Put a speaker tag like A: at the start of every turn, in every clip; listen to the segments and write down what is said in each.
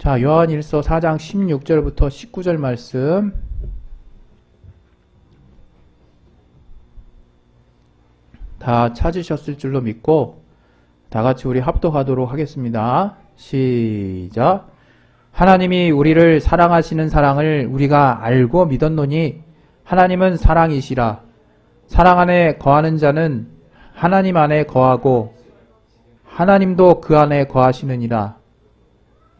A: 자, 요한일서 4장 16절부터 19절 말씀. 다 찾으셨을 줄로 믿고 다 같이 우리 합독하도록 하겠습니다. 시작. 하나님이 우리를 사랑하시는 사랑을 우리가 알고 믿었노니 하나님은 사랑이시라. 사랑 안에 거하는 자는 하나님 안에 거하고 하나님도 그 안에 거하시느니라.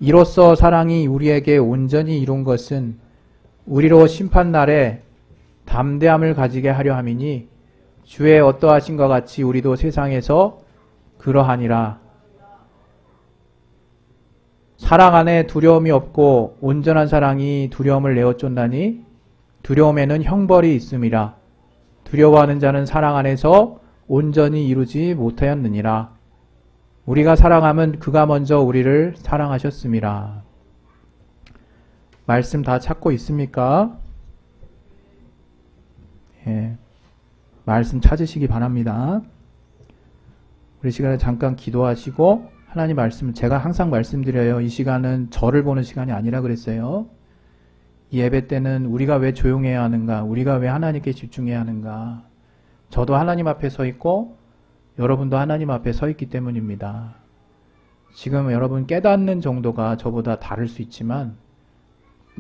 A: 이로써 사랑이 우리에게 온전히 이룬 것은 우리로 심판날에 담대함을 가지게 하려 함이니 주의 어떠하신과 같이 우리도 세상에서 그러하니라. 사랑 안에 두려움이 없고 온전한 사랑이 두려움을 내어 쫓나니 두려움에는 형벌이 있음이라. 두려워하는 자는 사랑 안에서 온전히 이루지 못하였느니라. 우리가 사랑함은 그가 먼저 우리를 사랑하셨음이라. 말씀 다 찾고 있습니까? 예, 말씀 찾으시기 바랍니다. 우리 시간에 잠깐 기도하시고 하나님 말씀, 제가 항상 말씀드려요. 이 시간은 저를 보는 시간이 아니라 그랬어요. 이 예배 때는 우리가 왜 조용해야 하는가? 우리가 왜 하나님께 집중해야 하는가? 저도 하나님 앞에 서 있고 여러분도 하나님 앞에 서 있기 때문입니다. 지금 여러분 깨닫는 정도가 저보다 다를 수 있지만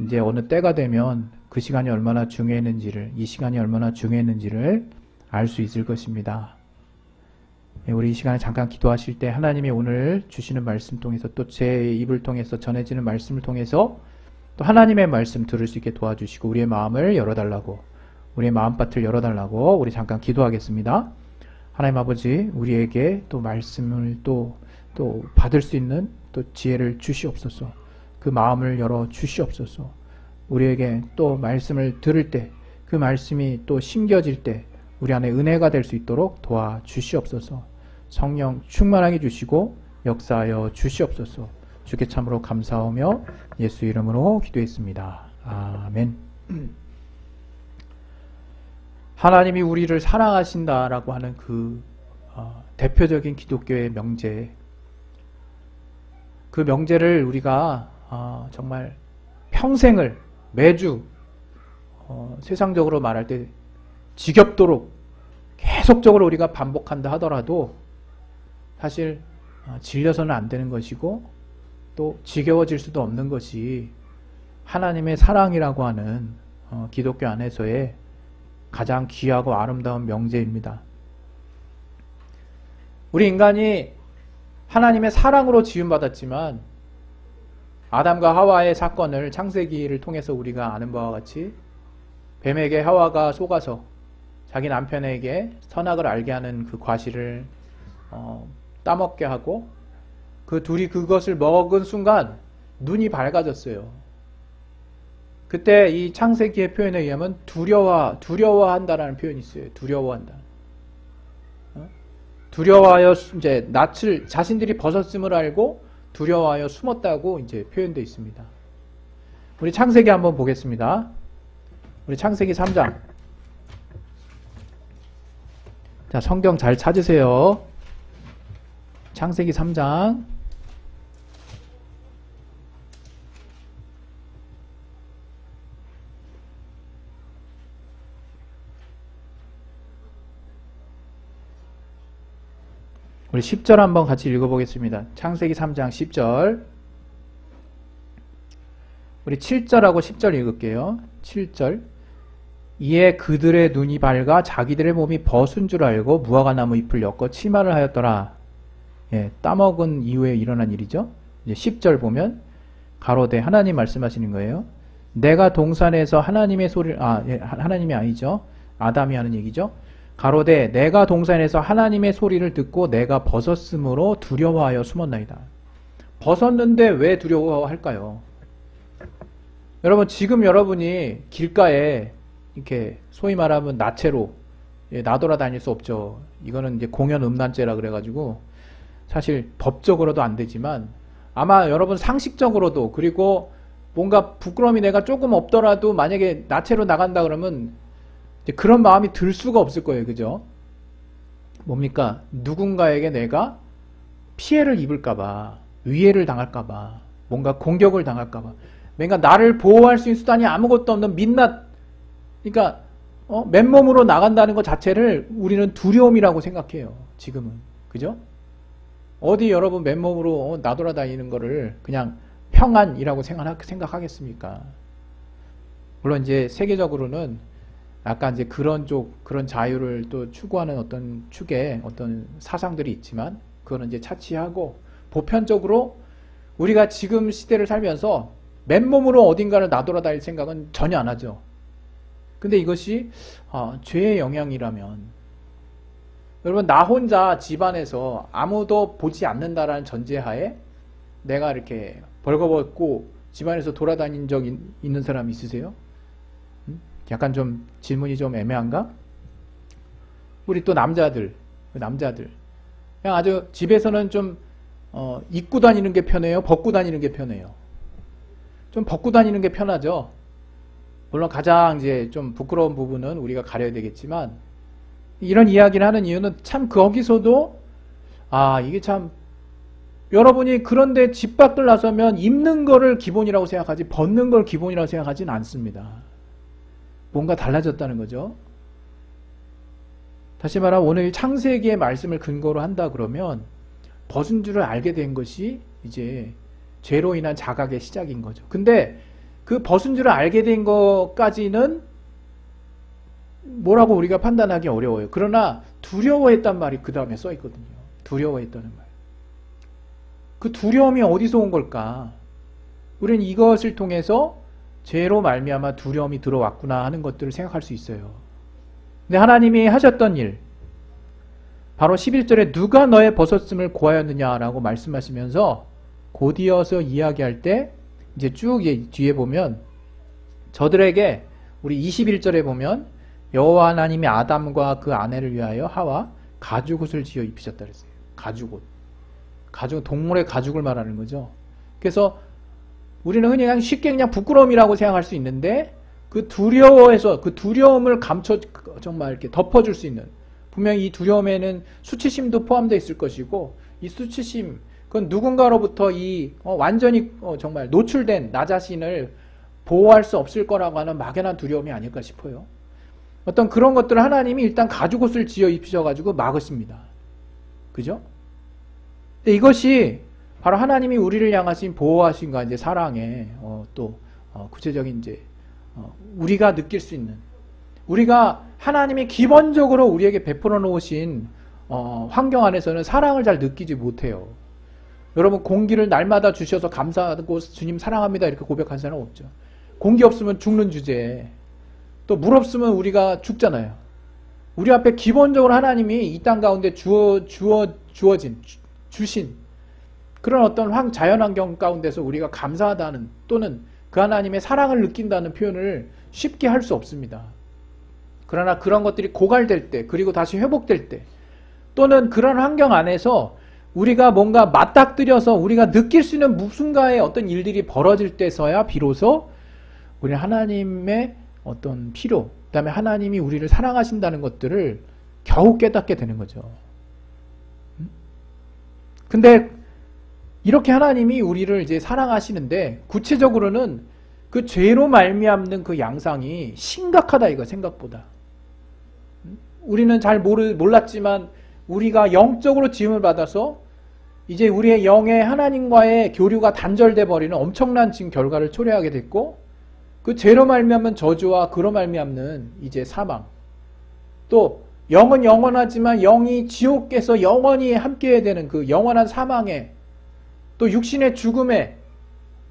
A: 이제 어느 때가 되면 그 시간이 얼마나 중요했는지를, 이 시간이 얼마나 중요했는지를 알 수 있을 것입니다. 우리 이 시간에 잠깐 기도하실 때 하나님이 오늘 주시는 말씀 통해서 또 제 입을 통해서 전해지는 말씀을 통해서 또 하나님의 말씀 들을 수 있게 도와주시고 우리의 마음을 열어달라고, 우리의 마음밭을 열어달라고 우리 잠깐 기도하겠습니다. 하나님 아버지, 우리에게 또 말씀을 또 받을 수 있는 또 지혜를 주시옵소서. 그 마음을 열어 주시옵소서. 우리에게 또 말씀을 들을 때 그 말씀이 또 심겨질 때 우리 안에 은혜가 될 수 있도록 도와주시옵소서. 성령 충만하게 주시고 역사하여 주시옵소서. 주께 참으로 감사하며 예수 이름으로 기도했습니다. 아멘. 하나님이 우리를 사랑하신다라고 하는 그 대표적인 기독교의 명제, 그 명제를 우리가 정말 평생을 매주 세상적으로 말할 때 지겹도록 계속적으로 우리가 반복한다 하더라도 사실 질려서는 안 되는 것이고 또 지겨워질 수도 없는 것이 하나님의 사랑이라고 하는 기독교 안에서의 가장 귀하고 아름다운 명제입니다. 우리 인간이 하나님의 사랑으로 지음받았지만 아담과 하와의 사건을 창세기를 통해서 우리가 아는 바와 같이 뱀에게 하와가 속아서 자기 남편에게 선악을 알게 하는 그 과실을 따먹게 하고 그 둘이 그것을 먹은 순간 눈이 밝아졌어요. 그때 이 창세기의 표현에 의하면 두려워한다라는 표현이 있어요. 두려워한다. 두려워하여 이제 낯을 자신들이 벗었음을 알고 두려워하여 숨었다고 이제 표현되어 있습니다. 우리 창세기 한번 보겠습니다. 우리 창세기 3장. 자, 성경 잘 찾으세요. 창세기 3장. 우리 10절 한번 같이 읽어보겠습니다. 창세기 3장 10절. 우리 7절하고 10절 읽을게요. 7절. 이에 그들의 눈이 밝아 자기들의 몸이 벗은 줄 알고 무화과 나무 잎을 엮어 치마를 하였더라. 예, 따먹은 이후에 일어난 일이죠. 이제 10절 보면 가로되 하나님 말씀하시는 거예요. 내가 동산에서 하나님의 소리를 하나님이 아니죠. 아담이 하는 얘기죠. 가로되 내가 동산에서 하나님의 소리를 듣고 내가 벗었으므로 두려워하여 숨었나이다. 벗었는데 왜 두려워할까요? 여러분, 지금 여러분이 길가에 이렇게 소위 말하면 나체로 나돌아다닐 수 없죠. 이거는 이제 공연 음란죄라 그래가지고 사실 법적으로도 안 되지만 아마 여러분 상식적으로도, 그리고 뭔가 부끄러움이 내가 조금 없더라도 만약에 나체로 나간다 그러면 이제 그런 마음이 들 수가 없을 거예요. 그죠? 뭡니까? 누군가에게 내가 피해를 입을까봐, 위해를 당할까봐, 뭔가 공격을 당할까봐. 뭔가 나를 보호할 수 있는 수단이 아무것도 없는 민낯, 그러니까 맨몸으로 나간다는 것 자체를 우리는 두려움이라고 생각해요. 지금은. 그죠? 어디 여러분 맨몸으로 나돌아다니는 거를 그냥 평안이라고 생각하겠습니까? 물론 이제 세계적으로는 약간 이제 그런 자유를 또 추구하는 어떤 축의 어떤 사상들이 있지만, 그거는 이제 차치하고, 보편적으로 우리가 지금 시대를 살면서 맨몸으로 어딘가를 나돌아다닐 생각은 전혀 안 하죠. 근데 이것이 죄의 영향이라면, 여러분, 나 혼자 집안에서 아무도 보지 않는다라는 전제하에 내가 이렇게 벌거벗고 집안에서 돌아다닌 적 있는 사람 있으세요? 약간 좀 질문이 좀 애매한가? 우리 또 남자들 그냥 아주 집에서는 좀 입고 다니는 게 편해요? 벗고 다니는 게 편해요? 좀 벗고 다니는 게 편하죠. 물론 가장 이제 좀 부끄러운 부분은 우리가 가려야 되겠지만, 이런 이야기를 하는 이유는 참 거기서도 이게 참, 여러분이 그런데 집 밖을 나서면 입는 거를 기본이라고 생각하지 벗는 걸 기본이라고 생각하지는 않습니다. 뭔가 달라졌다는 거죠. 다시 말하면 오늘 창세기의 말씀을 근거로 한다 그러면 벗은 줄을 알게 된 것이 이제 죄로 인한 자각의 시작인 거죠. 근데 그 벗은 줄을 알게 된 것까지는 뭐라고 우리가 판단하기 어려워요. 그러나 두려워했단 말이 그 다음에 써 있거든요. 두려워했다는 말. 그 두려움이 어디서 온 걸까? 우리는 이것을 통해서 죄로 말미암아 두려움이 들어왔구나 하는 것들을 생각할 수 있어요. 근데 하나님이 하셨던 일, 바로 11절에 누가 너의 벗었음을 고하였느냐라고 말씀하시면서 곧이어서 이야기할 때 이제 쭉 뒤에 보면 저들에게, 우리 21절에 보면 여호와 하나님이 아담과 그 아내를 위하여 하와 가죽옷을 지어 입히셨다 그랬어요. 가죽옷. 동물의 가죽을 말하는 거죠. 그래서 우리는 흔히 그냥 쉽게 그냥 부끄러움이라고 생각할 수 있는데, 그 두려워해서 그 두려움을 정말 이렇게 덮어줄 수 있는, 분명히 이 두려움에는 수치심도 포함되어 있을 것이고, 이 수치심, 그건 누군가로부터 완전히 정말 노출된 나 자신을 보호할 수 없을 거라고 하는 막연한 두려움이 아닐까 싶어요. 어떤 그런 것들을 하나님이 일단 가죽옷을 지어 입히셔가지고 막으십니다. 그죠? 근데 이것이 바로 하나님이 우리를 향하신 보호하신과 이제 사랑의 구체적인 이제 우리가 느낄 수 있는, 우리가 하나님이 기본적으로 우리에게 베풀어 놓으신 환경 안에서는 사랑을 잘 느끼지 못해요. 여러분, 공기를 날마다 주셔서 감사하고 주님 사랑합니다 이렇게 고백한 사람 없죠. 공기 없으면 죽는 주제에, 또 물 없으면 우리가 죽잖아요. 우리 앞에 기본적으로 하나님이 이 땅 가운데 주신 그런 어떤 자연환경 가운데서 우리가 감사하다는, 또는 그 하나님의 사랑을 느낀다는 표현을 쉽게 할 수 없습니다. 그러나 그런 것들이 고갈될 때, 그리고 다시 회복될 때, 또는 그런 환경 안에서 우리가 뭔가 맞닥뜨려서 우리가 느낄 수 있는 무슨가의 어떤 일들이 벌어질 때서야 비로소 우리는 하나님의 어떤 필요, 그 다음에 하나님이 우리를 사랑하신다는 것들을 겨우 깨닫게 되는 거죠. 근데 이렇게 하나님이 우리를 이제 사랑하시는데, 구체적으로는 그 죄로 말미암는 그 양상이 심각하다 이거, 생각보다. 우리는 잘 몰랐지만 우리가 영적으로 지음을 받아서 이제 우리의 영의 하나님과의 교류가 단절돼 버리는 엄청난 지금 결과를 초래하게 됐고, 그 죄로 말미암는 저주와 그로 말미암는 이제 사망, 또 영은 영원하지만 영이 지옥에서 영원히 함께해야 되는 그 영원한 사망에, 또 육신의 죽음에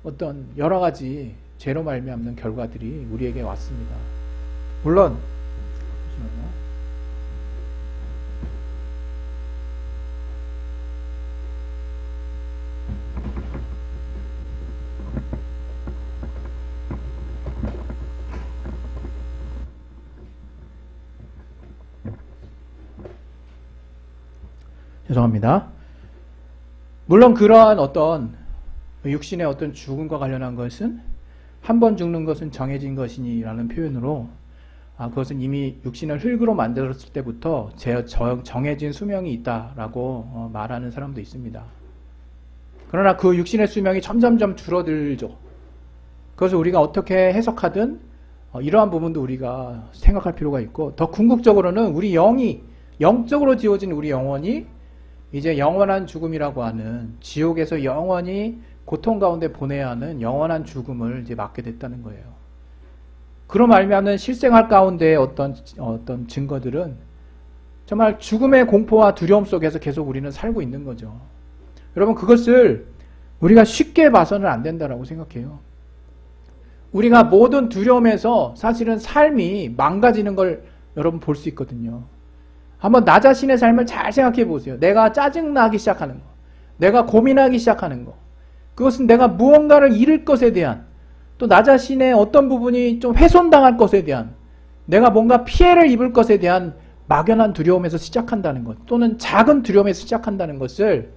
A: 어떤 여러 가지 죄로 말미암는 결과들이 우리에게 왔습니다. 물론 죄송합니다. 물론 그러한 어떤 육신의 어떤 죽음과 관련한 것은, 한 번 죽는 것은 정해진 것이니 라는 표현으로, 그것은 이미 육신을 흙으로 만들었을 때부터 정해진 수명이 있다라고 말하는 사람도 있습니다. 그러나 그 육신의 수명이 점점점 줄어들죠. 그것을 우리가 어떻게 해석하든 이러한 부분도 우리가 생각할 필요가 있고, 더 궁극적으로는 우리 영이, 영적으로 지어진 우리 영혼이 이제 영원한 죽음이라고 하는, 지옥에서 영원히 고통 가운데 보내야 하는 영원한 죽음을 이제 맞게 됐다는 거예요. 그로 말미암는 실생활 가운데의 어떤 증거들은 정말 죽음의 공포와 두려움 속에서 계속 우리는 살고 있는 거죠. 여러분, 그것을 우리가 쉽게 봐서는 안 된다라고 생각해요. 우리가 모든 두려움에서 사실은 삶이 망가지는 걸 여러분 볼 수 있거든요. 한번 나 자신의 삶을 잘 생각해 보세요. 내가 짜증나기 시작하는 거, 내가 고민하기 시작하는 거, 그것은 내가 무언가를 잃을 것에 대한, 또 나 자신의 어떤 부분이 좀 훼손당할 것에 대한, 내가 뭔가 피해를 입을 것에 대한 막연한 두려움에서 시작한다는 것, 또는 작은 두려움에서 시작한다는 것을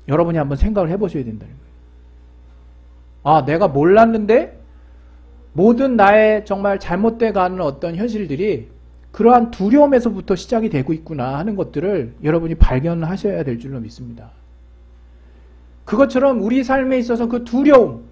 A: 여러분이 한번 생각을 해보셔야 된다는 거예요. 아, 내가 몰랐는데 모든 나의 정말 잘못돼 가는 어떤 현실들이 그러한 두려움에서부터 시작이 되고 있구나 하는 것들을 여러분이 발견하셔야 될 줄로 믿습니다. 그것처럼 우리 삶에 있어서 그 두려움,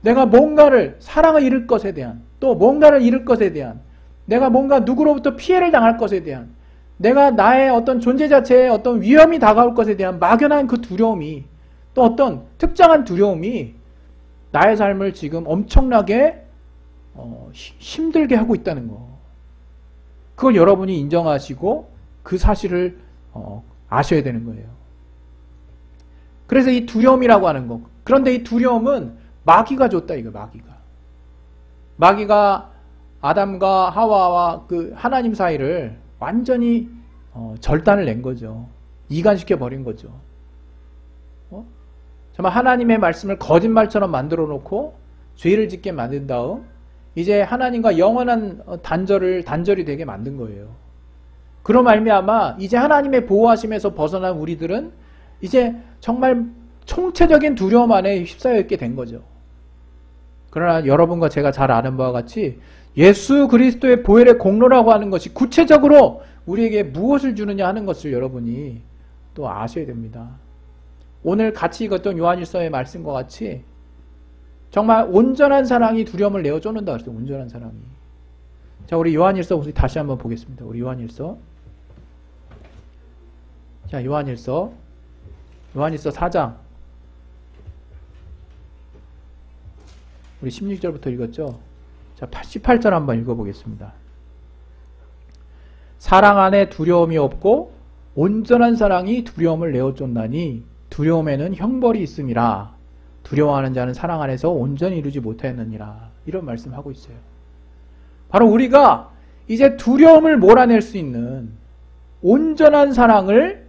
A: 내가 뭔가를, 사랑을 잃을 것에 대한, 또 뭔가를 잃을 것에 대한, 내가 뭔가 누구로부터 피해를 당할 것에 대한, 내가 나의 어떤 존재 자체에 어떤 위험이 다가올 것에 대한 막연한 그 두려움이, 또 어떤 특정한 두려움이 나의 삶을 지금 엄청나게 힘들게 하고 있다는 거. 그걸 여러분이 인정하시고 그 사실을 아셔야 되는 거예요. 그래서 이 두려움이라고 하는 거. 그런데 이 두려움은 마귀가 줬다 이거, 마귀가 아담과 하와와 그 하나님 사이를 완전히 절단을 낸 거죠. 이간시켜 버린 거죠. 정말 하나님의 말씀을 거짓말처럼 만들어 놓고 죄를 짓게 만든 다음 이제 하나님과 영원한 단절이 되게 만든 거예요. 그로 말미암아 이제 하나님의 보호하심에서 벗어난 우리들은 이제 정말 총체적인 두려움 안에 휩싸여 있게 된 거죠. 그러나 여러분과 제가 잘 아는 바와 같이 예수 그리스도의 보혈의 공로라고 하는 것이 구체적으로 우리에게 무엇을 주느냐 하는 것을 여러분이 또 아셔야 됩니다. 오늘 같이 읽었던 요한일서의 말씀과 같이 정말 온전한 사랑이 두려움을 내어 쫓는다 그랬어요. 온전한 사랑이. 자, 우리 요한일서 다시 한번 보겠습니다. 우리 요한일서. 자, 요한일서 4장. 우리 16절부터 읽었죠? 자, 18절 한번 읽어보겠습니다. 사랑 안에 두려움이 없고 온전한 사랑이 두려움을 내어 쫓나니 두려움에는 형벌이 있음이라. 두려워하는 자는 사랑 안에서 온전히 이루지 못하였느니라. 이런 말씀하고 있어요. 바로 우리가 이제 두려움을 몰아낼 수 있는 온전한 사랑을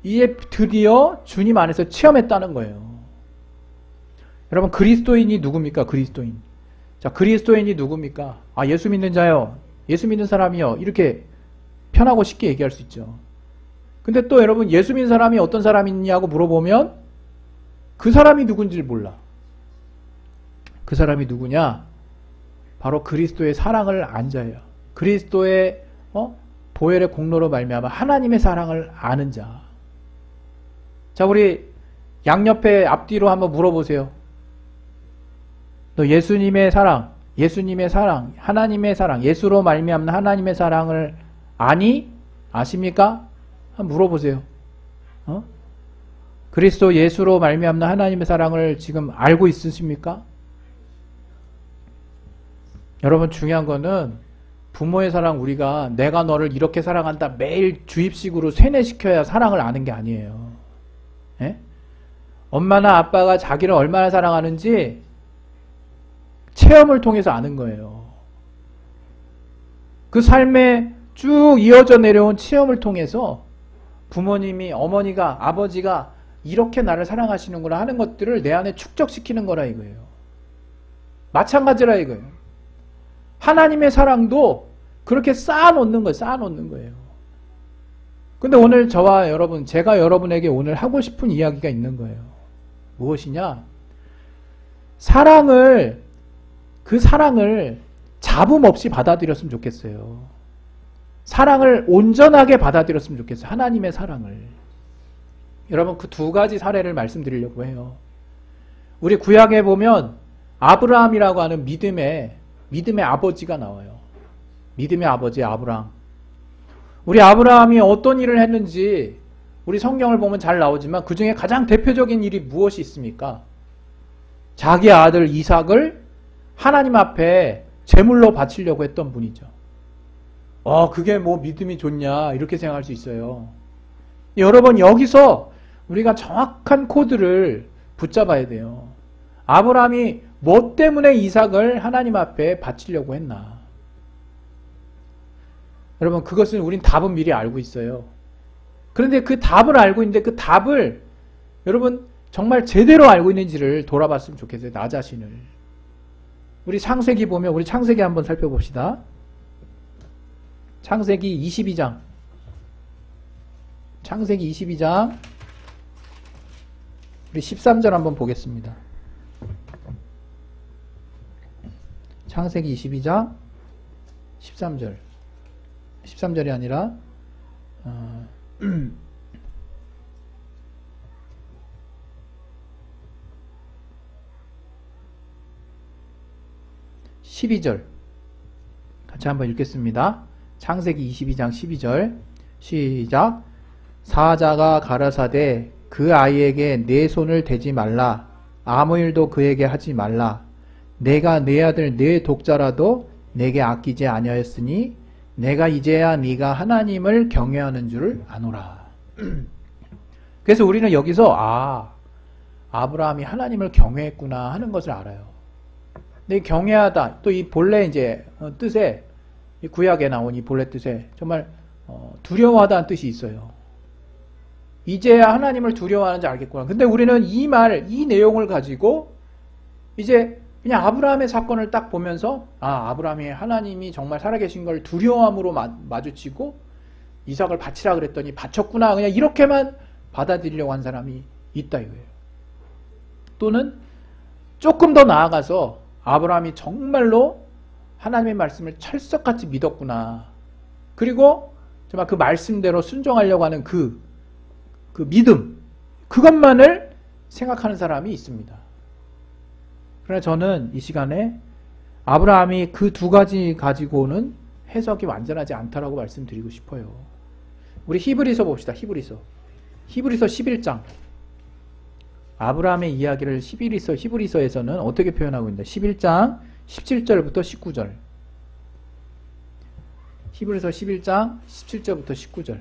A: 이제 드디어 주님 안에서 체험했다는 거예요. 여러분, 그리스도인이 누굽니까? 그리스도인. 자, 그리스도인이 누굽니까? 아, 예수 믿는 자요. 예수 믿는 사람이요. 이렇게 편하고 쉽게 얘기할 수 있죠. 근데 또 여러분, 예수 믿는 사람이 어떤 사람이냐고 물어보면 그 사람이 누군지를 몰라. 그 사람이 누구냐? 바로 그리스도의 사랑을 안 자예요. 그리스도의 보혈의 공로로 말미암아 하나님의 사랑을 아는 자. 자, 우리 양옆에 앞뒤로 한번 물어보세요. 너 예수님의 사랑, 하나님의 사랑, 예수로 말미암는 하나님의 사랑을 아니? 아십니까? 한번 물어보세요. 그리스도 예수로 말미암는 하나님의 사랑을 지금 알고 있으십니까? 여러분, 중요한 거는 부모의 사랑, 우리가 내가 너를 이렇게 사랑한다 매일 주입식으로 세뇌시켜야 사랑을 아는 게 아니에요. 예? 엄마나 아빠가 자기를 얼마나 사랑하는지 체험을 통해서 아는 거예요. 그 삶에 쭉 이어져 내려온 체험을 통해서 부모님이, 어머니가, 아버지가 이렇게 나를 사랑하시는구나 하는 것들을 내 안에 축적시키는 거라 이거예요. 마찬가지라 이거예요. 하나님의 사랑도 그렇게 쌓아놓는 거예요. 근데 오늘 저와 여러분, 제가 여러분에게 오늘 하고 싶은 이야기가 있는 거예요. 무엇이냐? 그 사랑을 잡음 없이 받아들였으면 좋겠어요. 사랑을 온전하게 받아들였으면 좋겠어요. 하나님의 사랑을. 여러분 그 두 가지 사례를 말씀드리려고 해요. 우리 구약에 보면 아브라함이라고 하는 믿음의 아버지가 나와요. 믿음의 아버지 아브라함. 우리 아브라함이 어떤 일을 했는지 우리 성경을 보면 잘 나오지만 그 중에 가장 대표적인 일이 무엇이 있습니까? 자기 아들 이삭을 하나님 앞에 제물로 바치려고 했던 분이죠. 그게 뭐 믿음이 좋냐 이렇게 생각할 수 있어요. 여러분 여기서 우리가 정확한 코드를 붙잡아야 돼요. 아브라함이 뭐 때문에 이삭을 하나님 앞에 바치려고 했나? 여러분 그것은 우린 답은 미리 알고 있어요. 그런데 그 답을 알고 있는데 그 답을 여러분 정말 제대로 알고 있는지를 돌아봤으면 좋겠어요. 나 자신을. 우리 창세기 보면 우리 창세기 한번 살펴봅시다. 창세기 22장. 창세기 22장 우리 13절 한번 보겠습니다. 창세기 22장 13절 13절이 아니라 12절 같이 한번 읽겠습니다. 창세기 22장 12절 시작. 사자가 가라사대 그 아이에게 내 손을 대지 말라. 아무 일도 그에게 하지 말라. 내가 내 아들 내 독자라도 내게 아끼지 아니하였으니 내가 이제야 네가 하나님을 경외하는 줄 아노라. 그래서 우리는 여기서 아브라함이 하나님을 경외했구나 하는 것을 알아요. 근데 경외하다 또 이 본래 이제 뜻에 이 구약에 나온 이 본래 뜻에 정말 두려워하다는 뜻이 있어요. 이제야 하나님을 두려워하는지 알겠구나. 근데 우리는 이 내용을 가지고 이제 그냥 아브라함의 사건을 딱 보면서 아브라함이 하나님이 정말 살아계신 걸 두려움으로 마주치고 이삭을 바치라 그랬더니 바쳤구나. 그냥 이렇게만 받아들이려고 한 사람이 있다 이거예요. 또는 조금 더 나아가서 아브라함이 정말로 하나님의 말씀을 철석같이 믿었구나. 그리고 정말 그 말씀대로 순종하려고 하는 그 믿음, 그것만을 생각하는 사람이 있습니다. 그러나 저는 이 시간에 아브라함이 그 두 가지 가지고는 해석이 완전하지 않다라고 말씀드리고 싶어요. 우리 히브리서 봅시다. 히브리서 11장. 아브라함의 이야기를 히브리서에서는 어떻게 표현하고 있는데 11장 17절부터 19절. 히브리서 11장 17절부터 19절.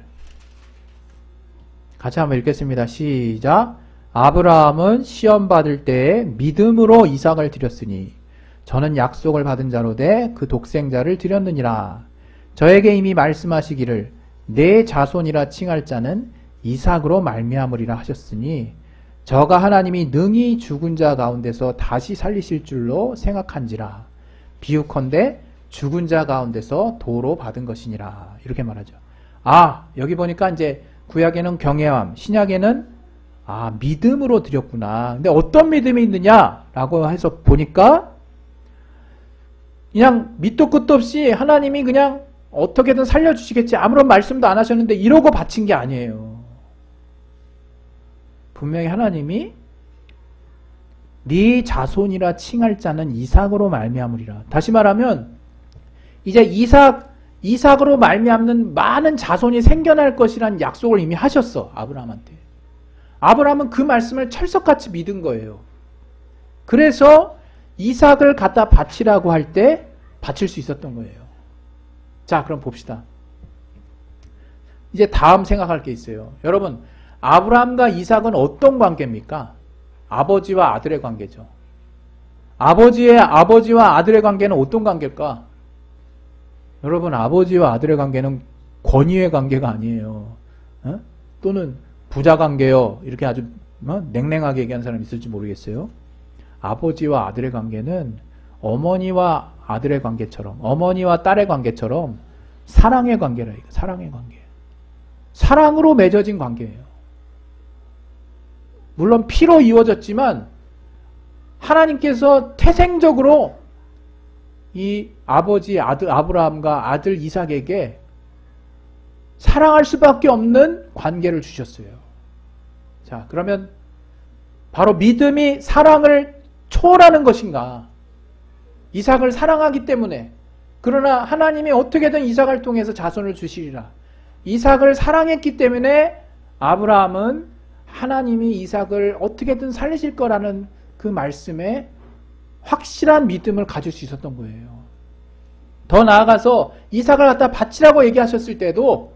A: 같이 한번 읽겠습니다. 시작. 아브라함은 시험 받을 때에 믿음으로 이삭을 드렸으니 저는 약속을 받은 자로 돼 그 독생자를 드렸느니라. 저에게 이미 말씀하시기를 내 자손이라 칭할 자는 이삭으로 말미암으리라 하셨으니 저가 하나님이 능히 죽은 자 가운데서 다시 살리실 줄로 생각한지라. 비유컨대 죽은 자 가운데서 도로 받은 것이니라. 이렇게 말하죠. 여기 보니까 이제 구약에는 경외함, 신약에는 믿음으로 드렸구나. 근데 어떤 믿음이 있느냐라고 해서 보니까 그냥 밑도 끝도 없이 하나님이 그냥 어떻게든 살려주시겠지 아무런 말씀도 안 하셨는데 이러고 바친 게 아니에요. 분명히 하나님이 네 자손이라 칭할 자는 이삭으로 말미암으리라. 다시 말하면 이제 이삭으로 말미암는 많은 자손이 생겨날 것이라는 약속을 이미 하셨어. 아브라함한테. 아브라함은 그 말씀을 철석같이 믿은 거예요. 그래서 이삭을 갖다 바치라고 할 때 바칠 수 있었던 거예요. 자, 그럼 봅시다. 이제 다음 생각할 게 있어요. 여러분, 아브라함과 이삭은 어떤 관계입니까? 아버지와 아들의 관계죠. 아버지와 아들의 관계는 어떤 관계일까? 여러분, 아버지와 아들의 관계는 권위의 관계가 아니에요. 또는 부자 관계요. 이렇게 아주 냉랭하게 얘기하는 사람이 있을지 모르겠어요. 아버지와 아들의 관계는 어머니와 아들의 관계처럼, 어머니와 딸의 관계처럼 사랑의 관계라. 사랑의 관계. 사랑으로 맺어진 관계예요. 물론 피로 이루어졌지만 하나님께서 태생적으로 이 아버지 아브라함과 아들 이삭에게 사랑할 수밖에 없는 관계를 주셨어요. 자, 그러면 바로 믿음이 사랑을 초월하는 것인가? 이삭을 사랑하기 때문에. 그러나 하나님이 어떻게든 이삭을 통해서 자손을 주시리라. 이삭을 사랑했기 때문에 아브라함은 하나님이 이삭을 어떻게든 살리실 거라는 그 말씀에 확실한 믿음을 가질 수 있었던 거예요. 더 나아가서 이삭을 갖다 바치라고 얘기하셨을 때도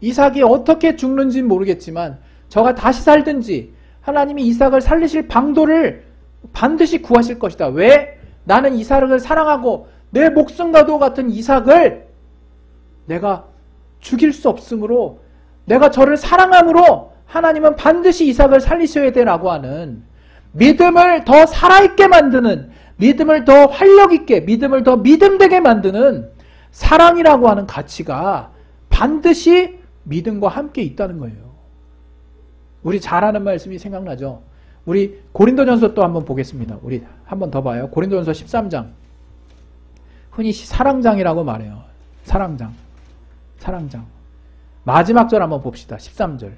A: 이삭이 어떻게 죽는지는 모르겠지만 저가 다시 살든지 하나님이 이삭을 살리실 방도를 반드시 구하실 것이다. 왜? 나는 이삭을 사랑하고 내 목숨과도 같은 이삭을 내가 죽일 수 없으므로 내가 저를 사랑함으로 하나님은 반드시 이삭을 살리셔야 되라고 하는 믿음을 더 살아있게 만드는, 믿음을 더 활력있게, 믿음을 더 믿음되게 만드는 사랑이라고 하는 가치가 반드시 믿음과 함께 있다는 거예요. 우리 잘 아는 말씀이 생각나죠? 우리 고린도전서 또 한번 보겠습니다. 우리 한번 더 봐요. 고린도전서 13장. 흔히 사랑장이라고 말해요. 사랑장. 마지막 절 한번 봅시다. 13절.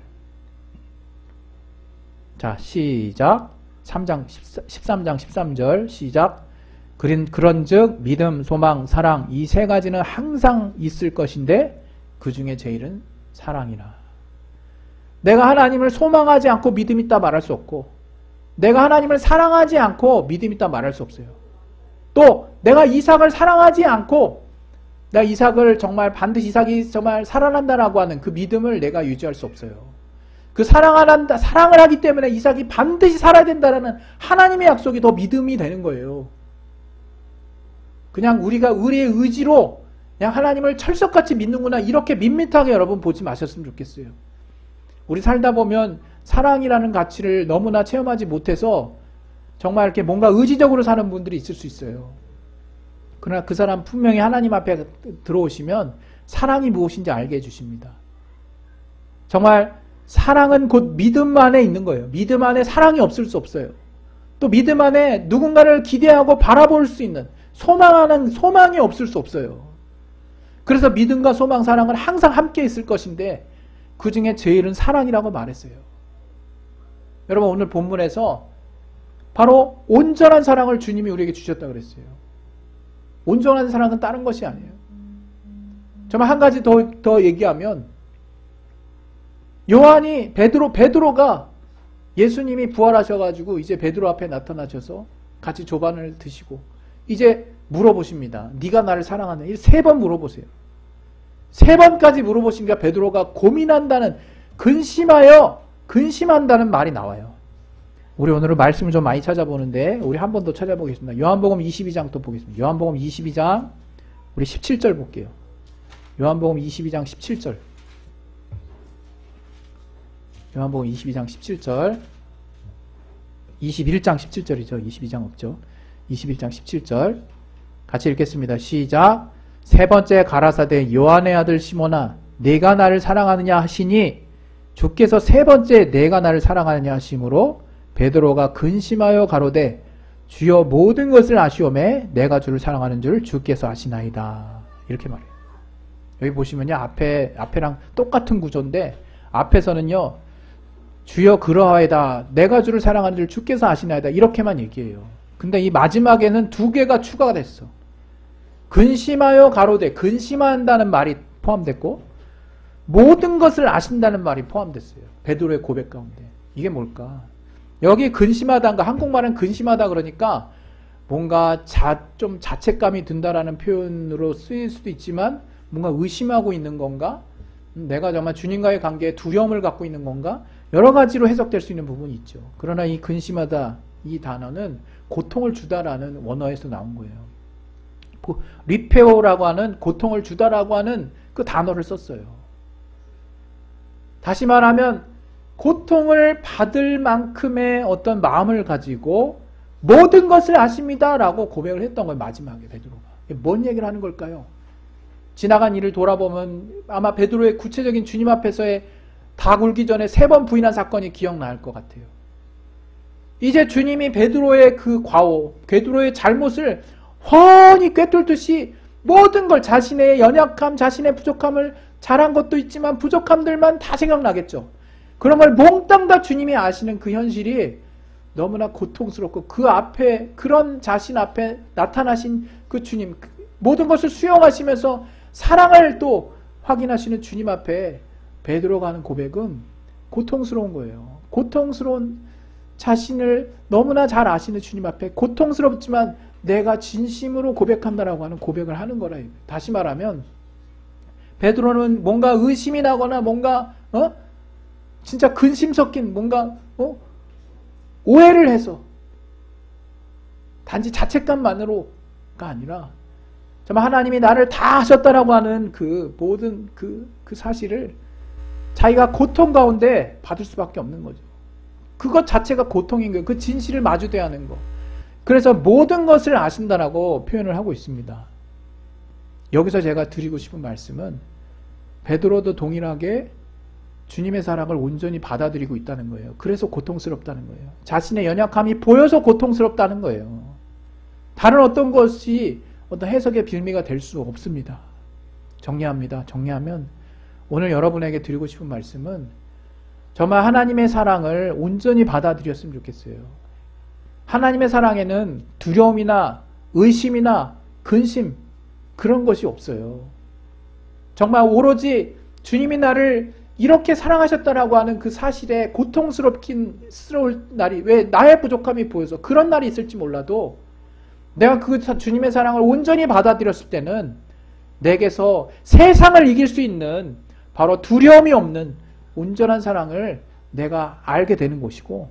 A: 자, 시작. 13장 13절 시작. 그런즉 믿음, 소망, 사랑 이 세 가지는 항상 있을 것인데 그 중에 제일은 사랑이라. 내가 하나님을 소망하지 않고 믿음 있다 말할 수 없고 내가 하나님을 사랑하지 않고 믿음 있다 말할 수 없어요. 또 내가 이삭을 사랑하지 않고 내가 이삭을 정말 반드시 이삭이 정말 살아난다라고 하는 그 믿음을 내가 유지할 수 없어요. 그 사랑을 하기 때문에 이삭이 반드시 살아야 된다라는 하나님의 약속이 더 믿음이 되는 거예요. 그냥 우리가 우리의 의지로 그냥 하나님을 철석같이 믿는구나 이렇게 밋밋하게 여러분 보지 마셨으면 좋겠어요. 우리 살다 보면 사랑이라는 가치를 너무나 체험하지 못해서 정말 이렇게 뭔가 의지적으로 사는 분들이 있을 수 있어요. 그러나 그 사람 분명히 하나님 앞에 들어오시면 사랑이 무엇인지 알게 해주십니다. 정말 사랑은 곧 믿음 안에 있는 거예요. 믿음 안에 사랑이 없을 수 없어요. 또 믿음 안에 누군가를 기대하고 바라볼 수 있는 소망하는 소망이 없을 수 없어요. 그래서 믿음과 소망, 사랑은 항상 함께 있을 것인데 그 중에 제일은 사랑이라고 말했어요. 여러분 오늘 본문에서 바로 온전한 사랑을 주님이 우리에게 주셨다고 그랬어요. 온전한 사랑은 다른 것이 아니에요. 정말 한 가지 더 얘기하면 요한이 베드로가 예수님이 부활하셔가지고 이제 베드로 앞에 나타나셔서 같이 조반을 드시고 이제 물어보십니다. 네가 나를 사랑하느냐? 3번 물어보세요. 3번까지 물어보시니까 베드로가 고민한다는 근심한다는 말이 나와요. 우리 오늘은 말씀을 좀 많이 찾아보는데 우리 한 번 더 찾아보겠습니다. 요한복음 22장 또 보겠습니다. 요한복음 22장 우리 17절 볼게요. 요한복음 22장 17절. 요한복음 22장 17절. 21장 17절이죠. 22장 없죠. 21장 17절. 같이 읽겠습니다. 시작. 세 번째 가라사대 요한의 아들 시몬아 네가 나를 사랑하느냐 하시니 주께서 세 번째 내가 나를 사랑하느냐 하심으로 베드로가 근심하여 가로되 주여 모든 것을 아시오매 내가 주를 사랑하는 줄 주께서 아시나이다. 이렇게 말해요. 여기 보시면요. 앞에랑 똑같은 구조인데 앞에서는요. 주여 그러하이다. 내가 주를 사랑하는 줄 주께서 아시나이다. 이렇게만 얘기해요. 근데 이 마지막에는 2개가 추가가 됐어. 근심하여 가로되 근심한다는 말이 포함됐고 모든 것을 아신다는 말이 포함됐어요. 베드로의 고백 가운데. 이게 뭘까? 여기 근심하다가 한국말은 근심하다 그러니까 뭔가 좀 자책감이 든다라는 표현으로 쓰일 수도 있지만 뭔가 의심하고 있는 건가? 내가 정말 주님과의 관계에 두려움을 갖고 있는 건가? 여러 가지로 해석될 수 있는 부분이 있죠. 그러나 이 근심하다 이 단어는 고통을 주다라는 원어에서 나온 거예요. 리페오라고 하는 고통을 주다라고 하는 그 단어를 썼어요. 다시 말하면 고통을 받을 만큼의 어떤 마음을 가지고 모든 것을 아십니다 라고 고백을 했던 거예요. 마지막에 베드로가. 뭔 얘기를 하는 걸까요? 지나간 일을 돌아보면 아마 베드로의 구체적인 주님 앞에서의 다 굴기 전에 3번 부인한 사건이 기억날 것 같아요. 이제 주님이 베드로의 그 과오, 베드로의 잘못을 훤히 꿰뚫듯이 모든 걸 자신의 연약함, 자신의 부족함을 잘한 것도 있지만 부족함들만 다 생각나겠죠. 그런 걸 몽땅 다 주님이 아시는 그 현실이 너무나 고통스럽고 그 앞에 그런 자신 앞에 나타나신 그 주님 모든 것을 수용하시면서 사랑을 또 확인하시는 주님 앞에 베드로가 하는 고백은 고통스러운 거예요. 고통스러운 자신을 너무나 잘 아시는 주님 앞에 고통스럽지만 내가 진심으로 고백한다라고 하는 고백을 하는 거라. 다시 말하면 베드로는 뭔가 의심이 나거나 뭔가 진짜 근심 섞인 뭔가 오해를 해서 단지 자책감만으로가 아니라 정말 하나님이 나를 다 하셨다라고 하는 그 모든 그 사실을 자기가 고통 가운데 받을 수밖에 없는 거죠. 그것 자체가 고통인 거예요. 그 진실을 마주대야 하는 거. 그래서 모든 것을 아신다라고 표현을 하고 있습니다. 여기서 제가 드리고 싶은 말씀은 베드로도 동일하게 주님의 사랑을 온전히 받아들이고 있다는 거예요. 그래서 고통스럽다는 거예요. 자신의 연약함이 보여서 고통스럽다는 거예요. 다른 어떤 것이 어떤 해석의 빌미가 될 수 없습니다. 정리합니다. 정리하면 오늘 여러분에게 드리고 싶은 말씀은 정말 하나님의 사랑을 온전히 받아들였으면 좋겠어요. 하나님의 사랑에는 두려움이나 의심이나 근심 그런 것이 없어요. 정말 오로지 주님이 나를 이렇게 사랑하셨다라고 하는 그 사실에 고통스러울 날이 왜 나의 부족함이 보여서 그런 날이 있을지 몰라도 내가 그 주님의 사랑을 온전히 받아들였을 때는 내게서 세상을 이길 수 있는 바로 두려움이 없는 온전한 사랑을 내가 알게 되는 것이고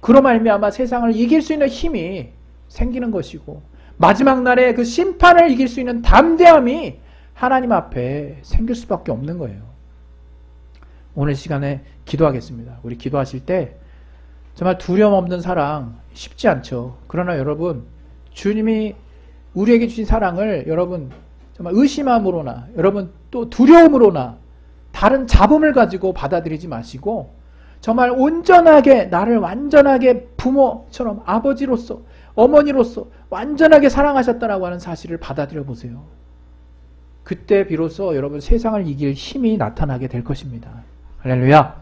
A: 그로 말미암아 세상을 이길 수 있는 힘이 생기는 것이고 마지막 날에 그 심판을 이길 수 있는 담대함이 하나님 앞에 생길 수밖에 없는 거예요. 오늘 시간에 기도하겠습니다. 우리 기도하실 때 정말 두려움 없는 사랑 쉽지 않죠. 그러나 여러분 주님이 우리에게 주신 사랑을 여러분 정말 의심함으로나 여러분 또 두려움으로나 다른 잡음을 가지고 받아들이지 마시고 정말 온전하게 나를 완전하게 부모처럼 아버지로서 어머니로서 완전하게 사랑하셨다라고 하는 사실을 받아들여 보세요. 그때 비로소 여러분 세상을 이길 힘이 나타나게 될 것입니다. 할렐루야.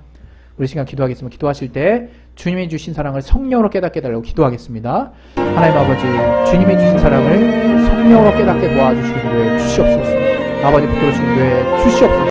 A: 우리 시간 기도하겠습니다. 기도하실 때 주님이 주신 사랑을 성령으로 깨닫게 해달라고 기도하겠습니다. 하나님 아버지 주님이 주신 사랑을 성령으로 깨닫게 도와주시기 위해 주시옵소서. 아버지 붙들어주시기 위해 주시옵소서.